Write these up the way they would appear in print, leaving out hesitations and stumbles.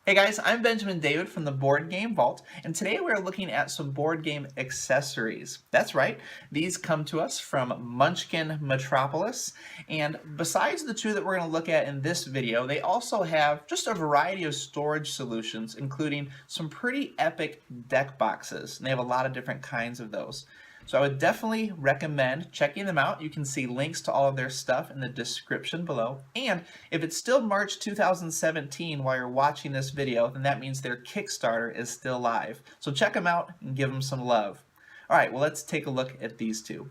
Hey guys, I'm Benjamin David from the Board Game Vault, and today we're looking at some board game accessories. That's right, these come to us from Munchkin Metropolis, and besides the two that we're going to look at in this video, they also have just a variety of storage solutions, including some pretty epic deck boxes, and they have a lot of different kinds of those. So I would definitely recommend checking them out. You can see links to all of their stuff in the description below. And if it's still March 2017 while you're watching this video, then that means their Kickstarter is still live. So check them out and give them some love. All right, well, let's take a look at these two.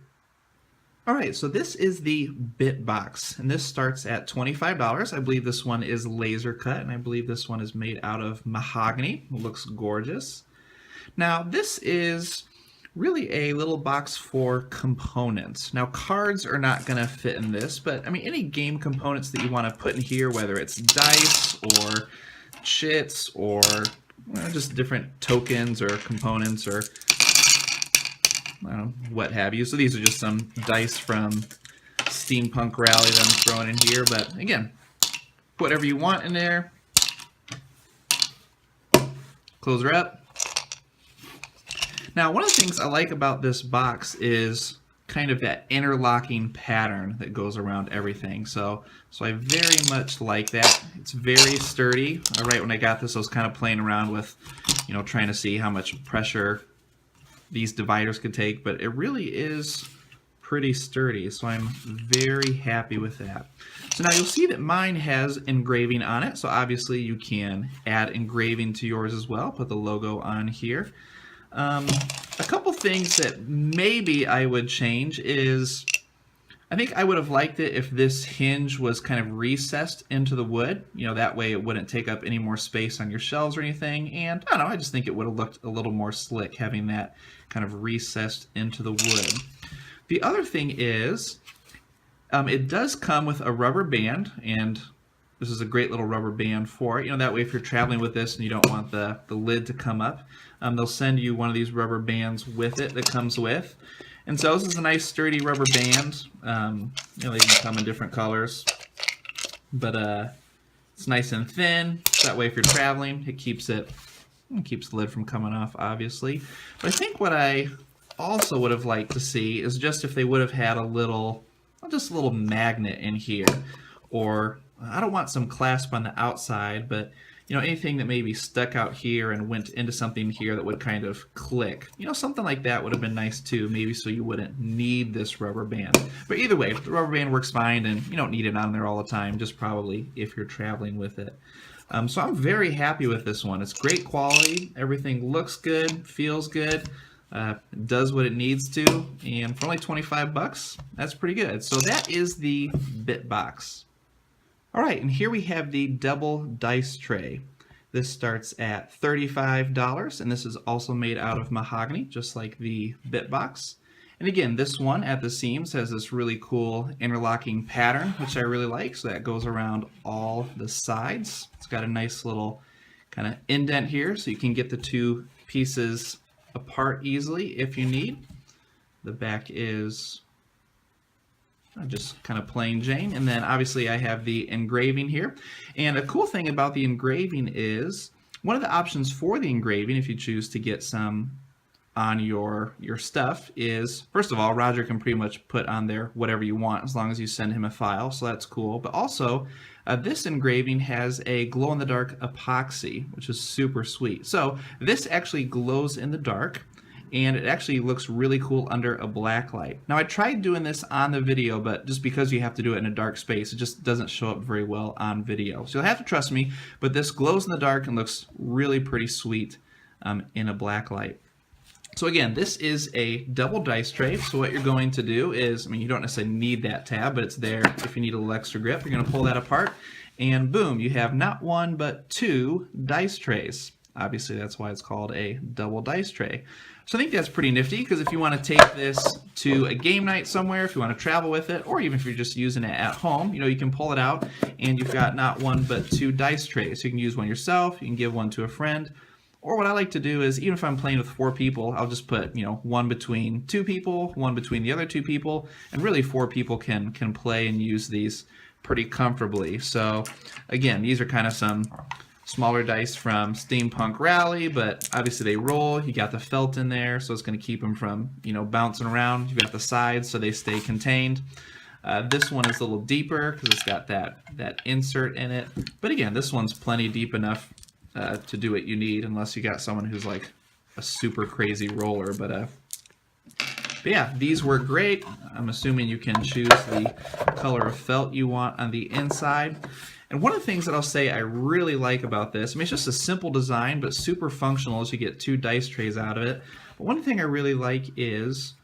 All right, so this is the Bit Box, and this starts at $25. I believe this one is laser cut, and I believe this one is made out of mahogany. It looks gorgeous. Now, this is really a little box for components. Now, cards are not going to fit in this, but I mean, any game components that you want to put in here, whether it's dice or chits or just different tokens or components or I don't know, what have you. So these are just some dice from Steampunk Rally that I'm throwing in here, but again, whatever you want in there. Close her up. Now, one of the things I like about this box is kind of that interlocking pattern that goes around everything. So I very much like that. It's very sturdy. Right when I got this, I was kind of playing around with, trying to see how much pressure these dividers could take, but it really is pretty sturdy. So I'm very happy with that. So now you'll see that mine has engraving on it. So obviously you can add engraving to yours as well. Put the logo on here. A couple things that maybe I would change is I think I would have liked it if this hinge was kind of recessed into the wood. That way it wouldn't take up any more space on your shelves or anything. And I don't know, I just think it would have looked a little more slick having that kind of recessed into the wood. The other thing is it does come with a rubber band, and this is a great little rubber band for it. That way if you're traveling with this and you don't want the lid to come up, they'll send you one of these rubber bands with it that comes with. And so this is a nice sturdy rubber band. They can come in different colors, but it's nice and thin. So that way if you're traveling, it keeps the lid from coming off, obviously. But I think what I also would have liked to see is just if they would have had just a little magnet in here, or I don't want some clasp on the outside, but anything that maybe stuck out here and went into something here that would kind of click. Something like that would have been nice too, maybe so you wouldn't need this rubber band. But either way, the rubber band works fine, and you don't need it on there all the time, just probably if you're traveling with it. So I'm very happy with this one. It's great quality. Everything looks good, feels good, does what it needs to, and for only 25 bucks, that's pretty good. So that is the Bit Box. All right, and here we have the double dice tray. This starts at $35, and this is also made out of mahogany, just like the Bit Box. And again, this one at the seams has this really cool interlocking pattern, which I really like. So that goes around all the sides. It's got a nice little kind of indent here, so you can get the two pieces apart easily if you need. The back is just kind of plain Jane, and then obviously I have the engraving here. And a cool thing about the engraving is one of the options for the engraving, if you choose to get some on your stuff, is first of all, Roger can pretty much put on there whatever you want as long as you send him a file, so that's cool. But also this engraving has a glow-in-the-dark epoxy, which is super sweet. So this actually glows in the dark, and it actually looks really cool under a black light. Now I tried doing this on the video, but just because you have to do it in a dark space, it just doesn't show up very well on video. So you'll have to trust me, but this glows in the dark and looks really pretty sweet in a black light. So again, this is a double dice tray. So what you're going to do is, you don't necessarily need that tab, but it's there if you need a little extra grip. You're going to pull that apart, and boom, you have not one, but two dice trays. Obviously, that's why it's called a double dice tray. So I think that's pretty nifty, because if you want to take this to a game night somewhere, if you want to travel with it, or even if you're just using it at home, you can pull it out, and you've got not one, but two dice trays. So you can use one yourself, you can give one to a friend, or what I like to do is, even if I'm playing with 4 people, I'll just put, one between 2 people, one between the other 2 people, and really 4 people can play and use these pretty comfortably. So again, these are kind of some smaller dice from Steampunk Rally, but obviously they roll. You got the felt in there, so it's going to keep them from, you know, bouncing around. You've got the sides, so they stay contained. This one is a little deeper because it's got that insert in it. But again, this one's plenty deep enough to do what you need, unless you got someone who's like a super crazy roller. But yeah, these work great. I'm assuming you can choose the color of felt you want on the inside. And one of the things that I'll say I really like about this, I mean, it's just a simple design, but super functional as you get 2 dice trays out of it. But one thing I really like is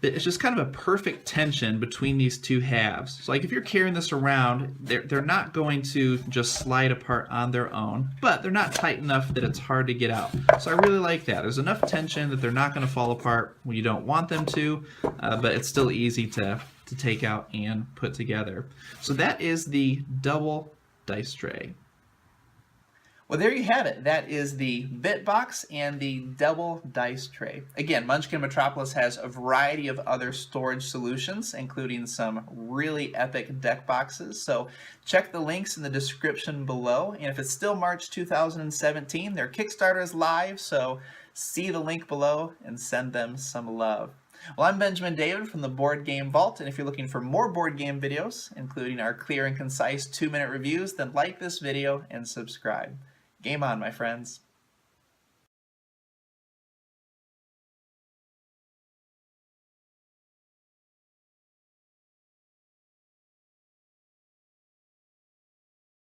that it's just kind of a perfect tension between these 2 halves. So like if you're carrying this around, they're not going to just slide apart on their own, but they're not tight enough that it's hard to get out. So I really like that. There's enough tension that they're not going to fall apart when you don't want them to, but it's still easy to take out and put together. So that is the double dice tray. Well, there you have it. That is the bit box and the double dice tray. Again, Munchkin Metropolis has a variety of other storage solutions, including some really epic deck boxes. So check the links in the description below. And if it's still March 2017, their Kickstarter is live, so see the link below and send them some love. Well, I'm Benjamin David from the Board Game Vault, and if you're looking for more board game videos, including our clear and concise 2-minute reviews, then like this video and subscribe. Game on, my friends.